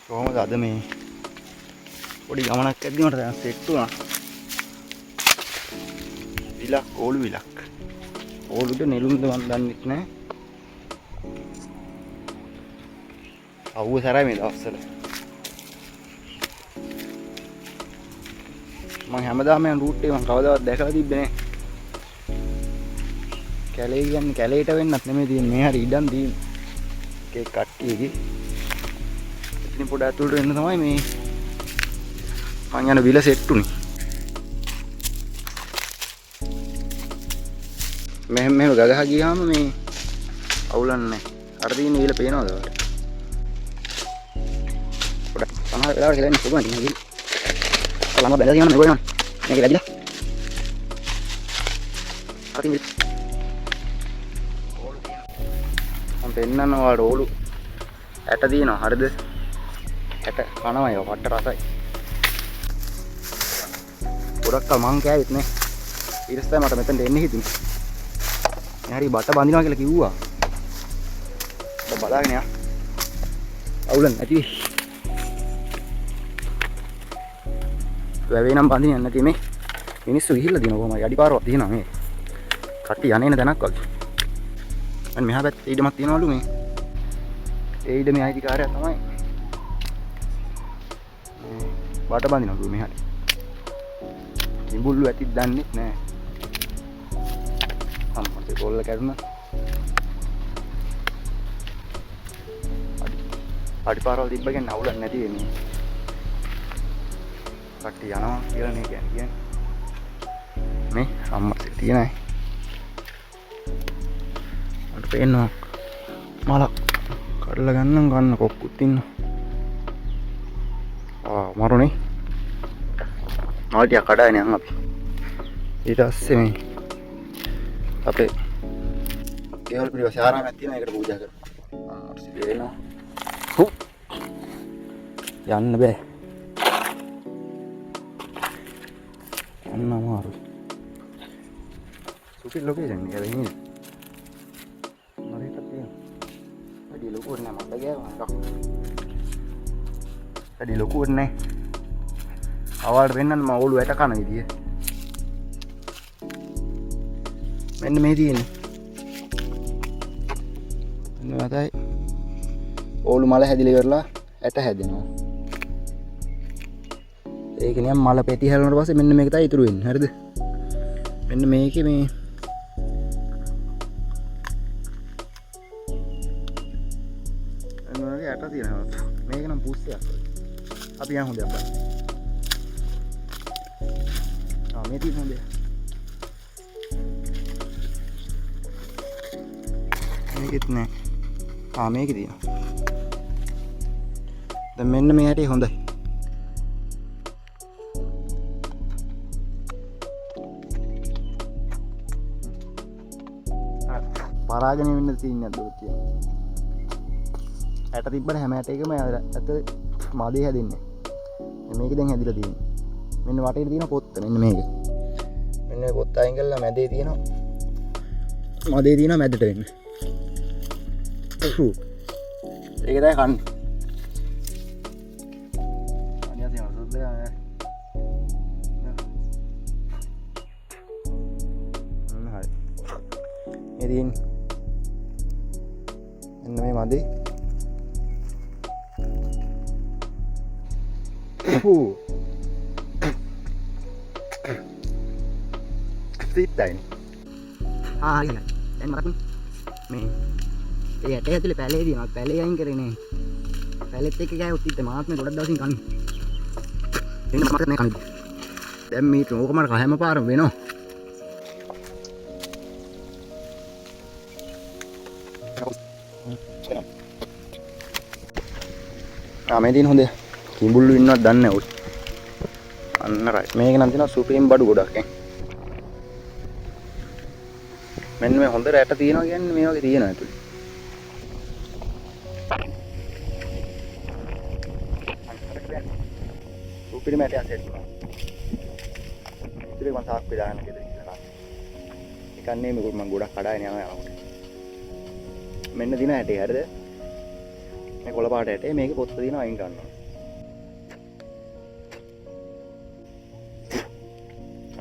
කොහොමද අද මේ පොඩි ගමනක් යද්දි මට දැන් සෙට් වුණා. විලක් ඕලු විලක්. ඕලුද නෙළුම්ද මන් දන්නෙත් නෑ. අවුව සැරයි මේ දවස්වල. මම හැමදාම යන රූට් එක මම කවදාවත් දැකලා තිබ්බේ නෑ. කැලේ කියන්නේ කැලේට වෙන්නත් නෙමෙයි තියෙන්නේ. මේ හරි ඉඩම් තියෙන්නේ. එකේ කට්ටියගේ. ඉතින් පොඩ ඇතුළට වෙන්න තමයි මේ මං යන විල සෙට් උනේ. මෙහෙම ගගහ ගියාම මේ අවුලන්නේ නැහැ. අර තියෙන විල පේනවද ඔයාලට? පොඩක් සමහර වෙලාවට කියලා ඉන්න පුළුවන් නේ. ළම බැලලා තියෙනවා මේ ගොයනවා. මේක ලැබිලා. අර තියෙන ඕලු තියෙනවා. මම පෙන්නන්න ඔයාලට ඕලු ඇට තියෙනවා. හරිද? ඇට කනවා ඒවා පට්ට රසයි. ගොඩක් කල් මං කෑවෙත් නේ. ඊට පස්සේ මට මෙතනට එන්න හිතුනේ. මේ හරි බට බඳිනවා කියලා කිව්වා. බලාගෙන යා. අවුලක් නැති වෙයි. වැවේ නම් බඳින්න නැති මේ මිනිස්සු ගිහිල්ලා දිනන කොහමයි අඩිපාරවක් තියෙනවා මේ. කට්ටි යන්නේ නැ තැනක් වගේ. අන්න මෙහා පැත්තේ ඊඩමක් තියනවලු මේ. ඒ ඊඩමේ අයිතිකාරයා තමයි බට බඳිනවලු මෙහාට. කිඹුල්ලු ඇතිත් දන්නේ නැහැ. අම්මට කොල්ල කැඩුණා. අඩිපාරවල් තිබ්බ කියන්නේ අවුලක් නැති වෙන්නේ. කට්ටි යනවා කියලා නේ කියන්නේ. මේ අම්මට තියෙනයි. මට පේනවා මලක් කඩලා ගන්න කොක්කුත් ඉන්නවා. මරුනේ. මල් ටික කඩාගෙන යන් අපි. ඊට පස්සේ මේ අපේ කේවල පිළිවෙස ආරාමයක් තියෙනවා. ඒකට පූජා කරනවා. අම්මට සිද්ධ වෙනවා. යන්න බෑ. යන්න අමාරුයි. සුපිරි ලොකේෂන් එක වෙන්නේ. මරේට තියෙනවා. වැඩි ලොකුවට නෑ මට ගියා. වැඩි ලොකුවට නෑ. අවල්ට වෙන්නන්න මම ඕලු ඇට කන විදිය. මෙන්න මේ තියෙන්නේ. මෙන්න මතයි. ඕලු මල හැදිලා ඉවරලා ඇට හැදෙනවා. ඒක නියම් මල පෙටි හැලුණාට පස්සේ මෙන්න මේක තමයි ඉතුරු වෙන්නේ. හරිද? මෙන්න මේකේ මේ එන්නෝගේ ඇට තියෙනවා. මේක නම් පුස්සයක්. අපි යන් හොඳයි අප්පා. මේ තියෙන හොඳයි. මේකෙත් නෑ. මේකේ තියෙනවා. දැන් මෙන්න මේ හැටි හොඳයි. පරාගෙන වෙන්න තියෙන්නේ අද තියෙනවා. ඇට තිබ්බට හැම ඇට එකම ඇත මදේ හැදෙන්නේ. මේක දැන් හැදිලා තියෙන්නේ. මෙන්න වටේ තියෙන පොත්ත මෙන්න මේක. මෙන්න මේ පොත්ත අයින් කරලා මැදේ තියෙනවා. මදේ තියෙනවා මැදට වෙන්න. ඒක තමයි කන්නේ. අනියා තියෙනවා සුද්දා. හරි. ඉතින් මෙන්න මේ මදේ. සිත්තයින්. හරියයි. දැන් මරපන්. මේ ඒ ඇටේ ඇතුලේ පැලේ දිනවා. පැලේ අයින් කරේ නේ. පැලෙත් එක්ක ගෑවුත් ඉතින් මාත් මේ ගොඩක් දවසින් කන්නේ. එන්න මට නේ කන්නේ. දැන් මේ ඕක මට හැම පාරම වෙනවා. මේ දින හොඳයි. කිඹුල්ලු ඉන්නවත් දන්නේ නැහැ උත්. අන්න රයි. මේක නම් තියෙනවා සුපිරිම බඩු ගොඩක් ඈ. මෙන්න මේ හොඳ රැට තියෙනවා කියන්නේ මේ වගේ තියෙනවා ඇතුලේ. සුපිරිම ඇටයක් සෙට් වුණා. ඉතින් මම තාක් පිටාගෙන ගෙදර ඉඳලා. ඒකන්නේ මේක මම ගොඩක් කඩාගෙන යනවා යනකොට. මෙන්න දින ඇටේ හරිද? මේ කොළ පාට ඇටේ මේකේ පොත්ත දිනවා අයින් කරනවා.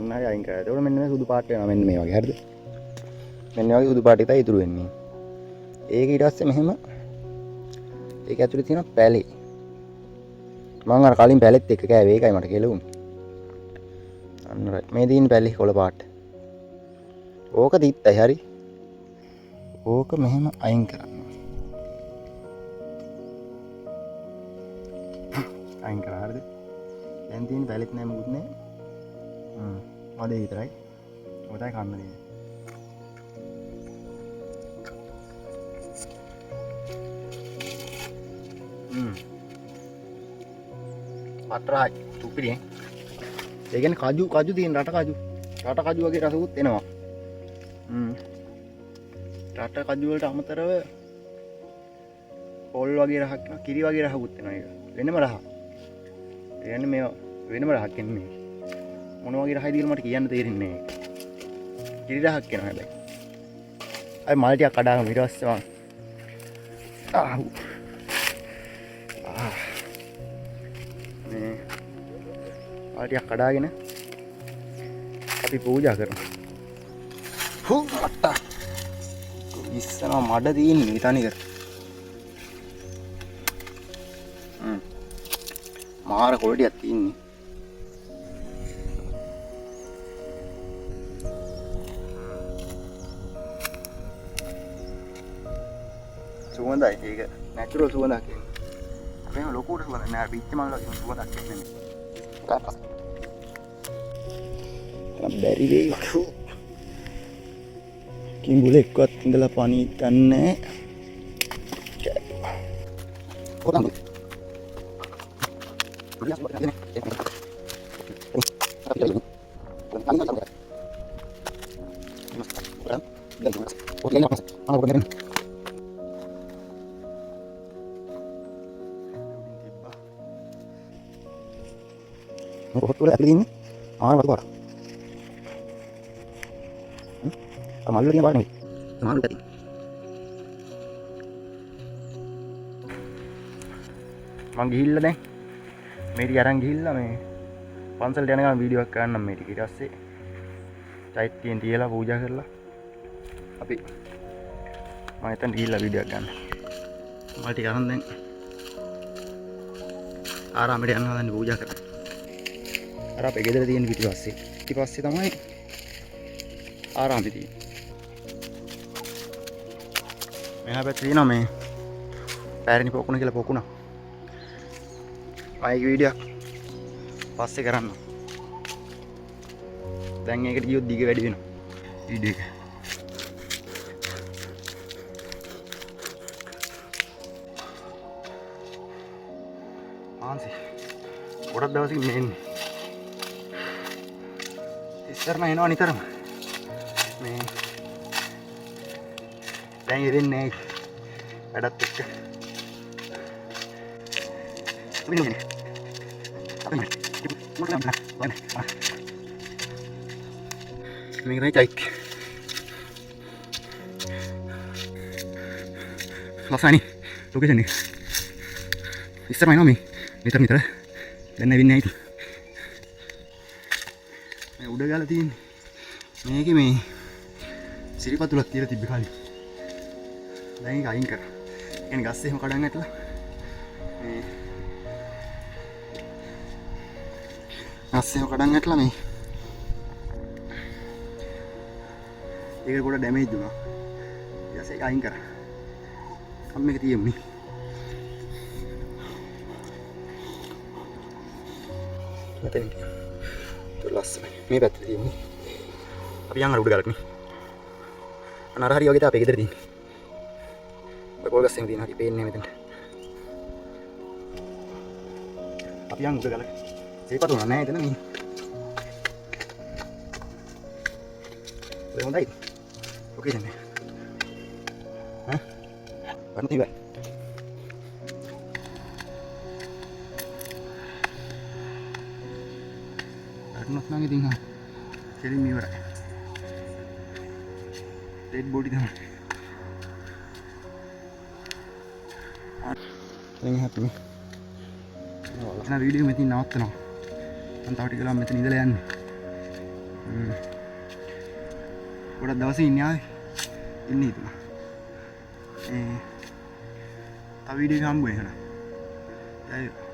අන්න හරි අයින් කරලා. ඒකට මෙන්න මේ සුදු පාට වෙනවා මෙන්න මේ වගේ. හරිද? මෙන්න මේ වගේ සුදු පාට එකයි ඉතුරු වෙන්නේ. ඒක ඊට පස්සේ මෙහෙම ඒක ඇතුලේ තියෙන පැලේ. මම අර කලින් පැලෙත් එක්ක කෑවේ ඒකයි මට කෙලුනේ. අන්න රයි. මේ දින පැලේ කොළ පාට. ඕක දිත්තයි හරි. ඕක මෙහෙම අයින් කරන්න. අයින් කරා හරිද? දැන් තියෙන පැලෙත් නෑ මොකුත් නෑ. මඩේ විතරයි. ඔය තමයි කන්න දෙන්නේ. පටරයි තුපිරියෙන්. ඒ කියන්නේ කජු තියෙන රට කජු වගේ රසකුත් එනවා. රට කජු වලට අමතරව පොල් වගේ රහක් එනවා, කිරි වගේ රහකුත් එනවා ඒක. වෙනම රහ. ඒ කියන්නේ මේ වෙනම රහක් එන්නේ. මොන වගේ රහයිද කියලා මට කියන්න තේරෙන්නේ නැහැ. කිරි රහක් එනවා හැබැයි. අය මල් ටිකක් කඩාගෙන ඊට පස්සේ මම මේ මල් ටිකක් කඩාගෙන අපි පූජා කරනවා. හු අත්තා. ඉස්සනවා මඩ තියෙන්නේ තනිකර. මාර කොළටියක් තියෙන්නේ. සුවඳයි ඒක නැචරල් සුවඳක් එන්නේ. අපේම ලොකුට සුවඳ නෑ පිච්ච මල් වගේ සුවඳක් එන්නේ. කාටස්. බැරි වෙයි. කිඹුලෙක්වත් ඉඳලා පණී ගන්නෑ. කොතනද? Betul ya ini, betul pak. Malu dia apa nih? Malu tadi. මං ගිහිල්ලා දැන් මේ ටික අරන් ගිහිල්ලා මේ පන්සලට යන ගමන් වීඩියෝ එකක් ගන්නම් මේ ටික. ඊට පස්සේ චෛත්‍යයෙන් තියලා පූජා කරලා අපි මම එතන ගිහිල්ලා වීඩියෝ එකක් ගන්න. මල් ටික අරන් දැන් ආරාමයට යනවා දැන් පූජා කරන්න. අර අපේ ගෙදර තියෙන පිටිපස්සේ. ඊපස්සේ තමයි ආරාමෙ තියෙන්නේ. මෙහා පැත්තේ තියෙනවා මේ පැරණි පොකුණ කියලා පොකුණ. ආයෙ වීඩියෝ පස්සේ කරන්න. දැන් ඒකට ගියොත් දිග වැඩි වෙනවා වීඩියෝ එක. ආන්සි ගොඩක් දවසකින් මේ එන්නේ. ඉස්සරම එනවා නිතරම. මේ දැන් ඉරෙන්නේ නැහැ වැඩත් එක්ක. මේක තමයි චෛත්‍ය. ලස්සනයි ලොකේෂන් එක. ඉස්සරම එනවා මේ නිතර දැන් ඇවින්නේ නැහැ. මේ උඩ ගාලා තියෙන්නේ මේකේ මේ සිරිපතුලක් තියලා තිබ්බ කලින්. දැන් ඒක අයින් කරා. කියන්නේ ගස් එහෙම කඩන්න ඇట్లా මේ ගස් එහෙම කඩන්න ඇట్లా මේ ඒක ගොඩ ඩැමේජ් වුණා. ඊට පස්සේ ඒක අයින් කරා. අම්ම මේක තියෙන්නේ. මෙතන ලස්සනයි. මේ පැත්තේ තියෙන්නේ. අපි යන් අර උඩ ගලක් නේ. අනර හරි වගේ තමයි අපේ ගෙදර තියෙන්නේ. ඔය පොල් ගස් එහෙම තියෙනවා. හරි පේන්නේ මෙතනට. අපි යන් උඩ ගලක්. සීපත් උනා නෑ එතන මේ. ඔය හොඳයි. ලොකේෂන් එක. වන්ති ඉවරයි. අරනොත් නම් ඉතින් කෙලින් ඉවරයි. ඩෙඩ් බොඩි තමයි. දැන් හැපි මේ. ඔයාලා වීඩියෝ මෙතන නවත්තනවා. මම තව ටික වෙලා මෙතන ඉඳලා යන්නේ. ගොඩක් දවස් ඉන්නේ ආවේ ඉන්නේ හිතුණා තව වීඩියෝ එක හම්බ වෙයි එහෙනම්